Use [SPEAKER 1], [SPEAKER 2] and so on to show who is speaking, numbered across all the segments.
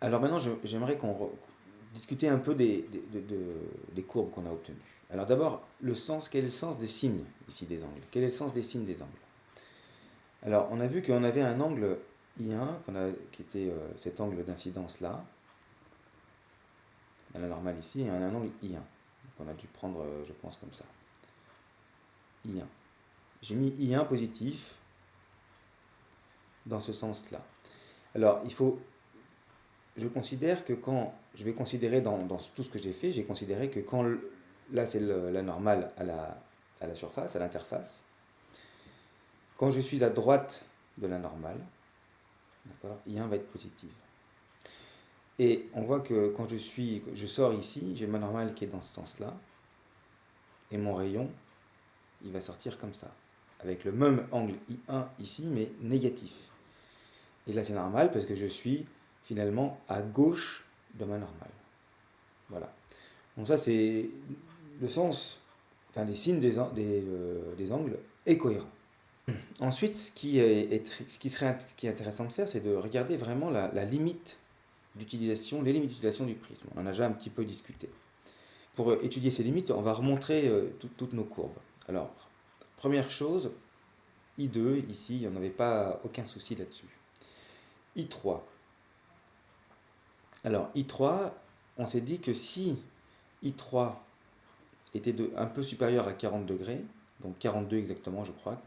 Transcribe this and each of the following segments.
[SPEAKER 1] Alors maintenant, j'aimerais discuter un peu des courbes qu'on a obtenues. Alors d'abord, le sens, quel est le sens des signes ici des angles? Quel est le sens des signes des angles? Alors on a vu qu'on avait un angle I1, qui était cet angle d'incidence là, à la normale ici, et on a un angle I1, qu'on a dû prendre, je pense, comme ça. I1. J'ai mis I1 positif dans ce sens-là. Alors je considère que je vais considérer dans tout ce que j'ai fait, j'ai considéré que là c'est la normale à la surface, à l'interface, quand je suis à droite de la normale, d'accord, I1 va être positive. Et on voit que quand je sors ici, j'ai ma normale qui est dans ce sens-là, et mon rayon, il va sortir comme ça, avec le même angle I1 ici, mais négatif. Et là c'est normal parce que je suis finalement à gauche de ma normale. Voilà. Donc ça c'est le sens, enfin les signes des angles est cohérent. Ensuite, ce qui est intéressant de faire, c'est de regarder vraiment la limite d'utilisation, les limites d'utilisation du prisme. On en a déjà un petit peu discuté. Pour étudier ces limites, on va remontrer toutes nos courbes. Alors, première chose, I2, ici, il n'y en avait pas aucun souci là-dessus. I3. Alors, I3, on s'est dit que si I3 était un peu supérieur à 40 degrés, donc 42 exactement, je crois,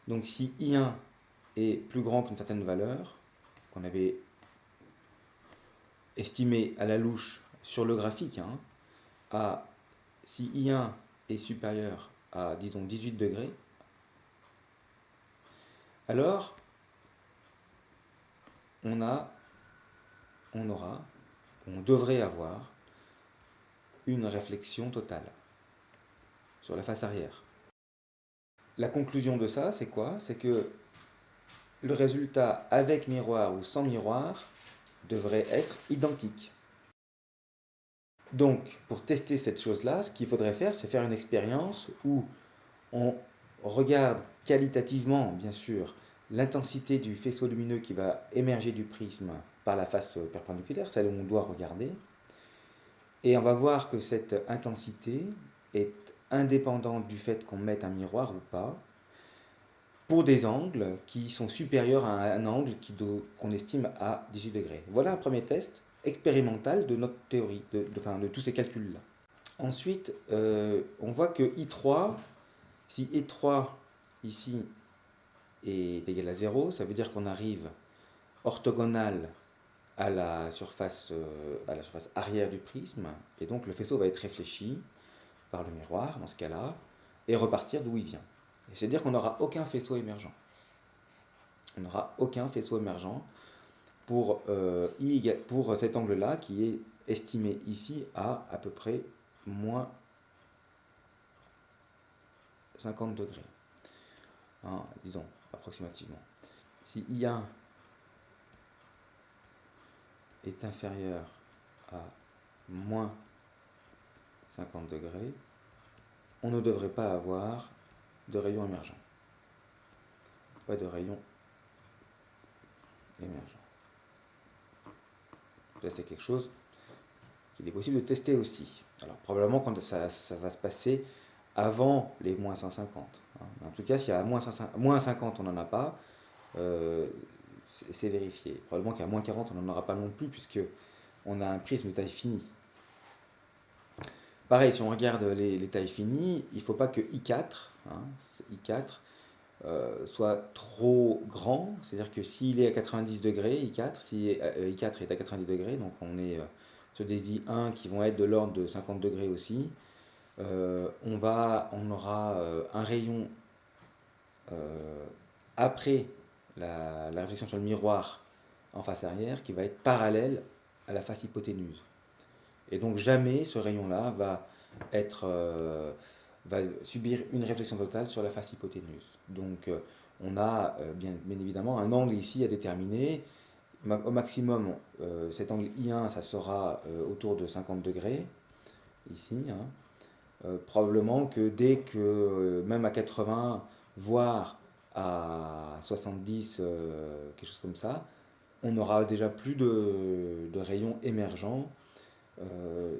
[SPEAKER 1] donc si I1 est plus grand qu'une certaine valeur, qu'on avait estimé à la louche sur le graphique, si I1 est supérieur à, disons, 18 degrés, alors on devrait avoir une réflexion totale sur la face arrière. La conclusion de ça, c'est quoi? C'est que le résultat avec miroir ou sans miroir devrait être identique. Donc, pour tester cette chose-là, ce qu'il faudrait faire, c'est faire une expérience où on regarde qualitativement, bien sûr, l'intensité du faisceau lumineux qui va émerger du prisme par la face perpendiculaire, celle où on doit regarder, et on va voir que cette intensité est indépendante du fait qu'on mette un miroir ou pas, pour des angles qui sont supérieurs à un angle qu'on estime à 18 degrés. Voilà un premier test expérimental de notre théorie, de tous ces calculs-là. Ensuite, on voit que I3, si I3 ici est égal à 0, ça veut dire qu'on arrive orthogonal à la surface arrière du prisme, et donc le faisceau va être réfléchi par le miroir, dans ce cas-là, et repartir d'où il vient. C'est-à-dire qu'on n'aura aucun faisceau émergent. On n'aura aucun faisceau émergent pour cet angle-là qui est estimé ici à peu près moins 50 degrés. Disons, approximativement. Si I1 est inférieur à moins 50 degrés, on ne devrait pas avoir de rayon émergent. Pas de rayon émergent. Là, c'est quelque chose qu'il est possible de tester aussi. Alors, probablement, quand ça va se passer avant les moins 150. En tout cas, si à moins 50, on n'en a pas, c'est vérifié. Probablement qu'à moins 40, on n'en aura pas non plus, puisque on a un prisme de taille finie. Pareil, si on regarde les tailles finies, il ne faut pas que I4, I4 soit trop grand, c'est-à-dire que s'il est à 90 degrés, I4, si I4 est à 90 degrés, donc on est sur des I1 qui vont être de l'ordre de 50 degrés aussi, on aura un rayon après la réflexion sur le miroir en face arrière qui va être parallèle à la face hypoténuse. Et donc jamais ce rayon-là va subir une réflexion totale sur la face hypoténuse. Donc on a bien évidemment un angle ici à déterminer. Au maximum, cet angle I1, ça sera autour de 50 degrés, ici. Probablement que dès que, même à 80, voire à 70, quelque chose comme ça, on n'aura déjà plus de rayons émergents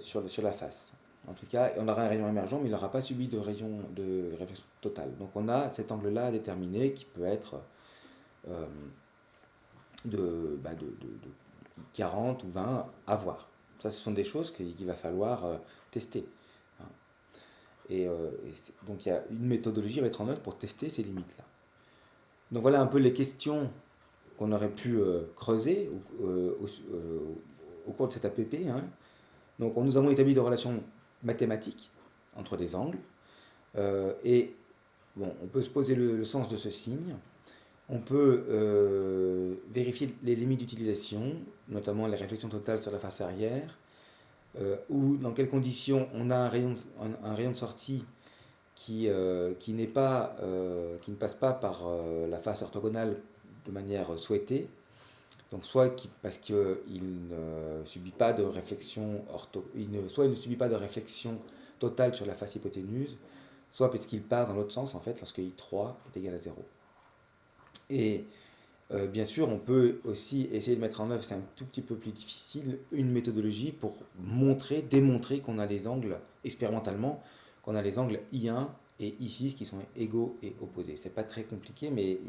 [SPEAKER 1] sur la face. En tout cas, on aura un rayon émergent, mais il n'aura pas subi de rayon de réflexion totale. Donc on a cet angle-là à déterminer qui peut être euh, de 40 ou 20 à voir. Ça, ce sont des choses qu'il va falloir tester. Hein. Donc il y a une méthodologie à mettre en œuvre pour tester ces limites-là. Donc voilà un peu les questions qu'on aurait pu creuser au cours de cet APP. Hein. Donc nous avons établi des relations mathématiques entre des angles. Et bon, on peut se poser le sens de ce signe. On peut vérifier les limites d'utilisation, notamment les réflexions totales sur la face arrière, ou dans quelles conditions on a un rayon de sortie qui ne passe pas par la face orthogonale de manière souhaitée. Donc parce qu'il ne subit pas de réflexion soit il ne subit pas de réflexion totale sur la face hypoténuse, soit parce qu'il part dans l'autre sens en fait lorsque I3 est égal à 0. Et bien sûr, on peut aussi essayer de mettre en œuvre, c'est un tout petit peu plus difficile, une méthodologie pour démontrer qu'on a les angles, expérimentalement, qu'on a les angles I1 et I6 qui sont égaux et opposés. C'est pas très compliqué, mais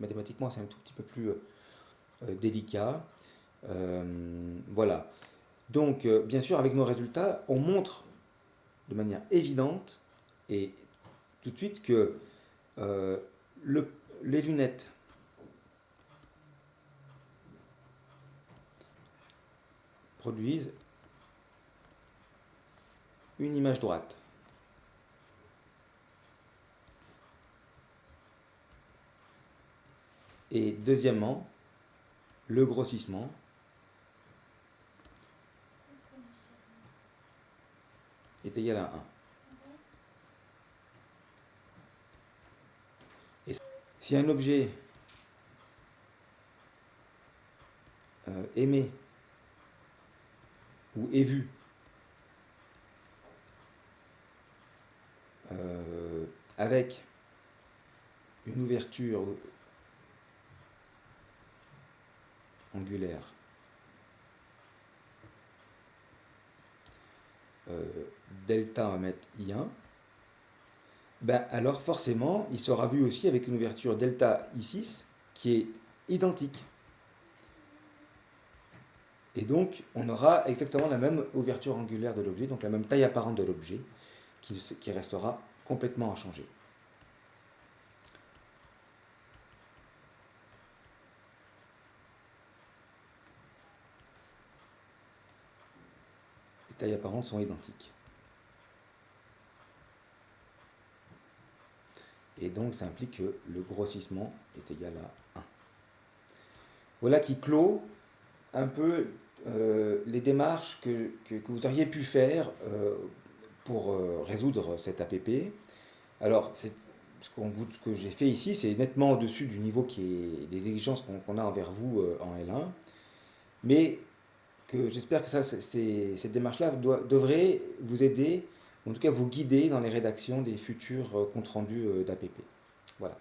[SPEAKER 1] mathématiquement, c'est un tout petit peu plus délicat. Voilà. Donc, bien sûr, avec nos résultats, on montre de manière évidente et tout de suite que les lunettes produisent une image droite. Et deuxièmement, le grossissement est égal à 1. Et si un objet émet ou est vu avec une ouverture angulaire delta, on va mettre I1, ben alors forcément il sera vu aussi avec une ouverture delta I6 qui est identique. Et donc on aura exactement la même ouverture angulaire de l'objet, donc la même taille apparente de l'objet, qui restera complètement inchangée. Les tailles apparentes sont identiques. Et donc ça implique que le grossissement est égal à 1. Voilà qui clôt un peu les démarches que vous auriez pu faire pour résoudre cet APP. Alors, ce que j'ai fait ici, c'est nettement au-dessus du niveau des exigences qu'on a envers vous en L1. Mais j'espère que cette démarche-là devrait vous aider, en tout cas vous guider dans les rédactions des futurs comptes rendus d'APP. Voilà.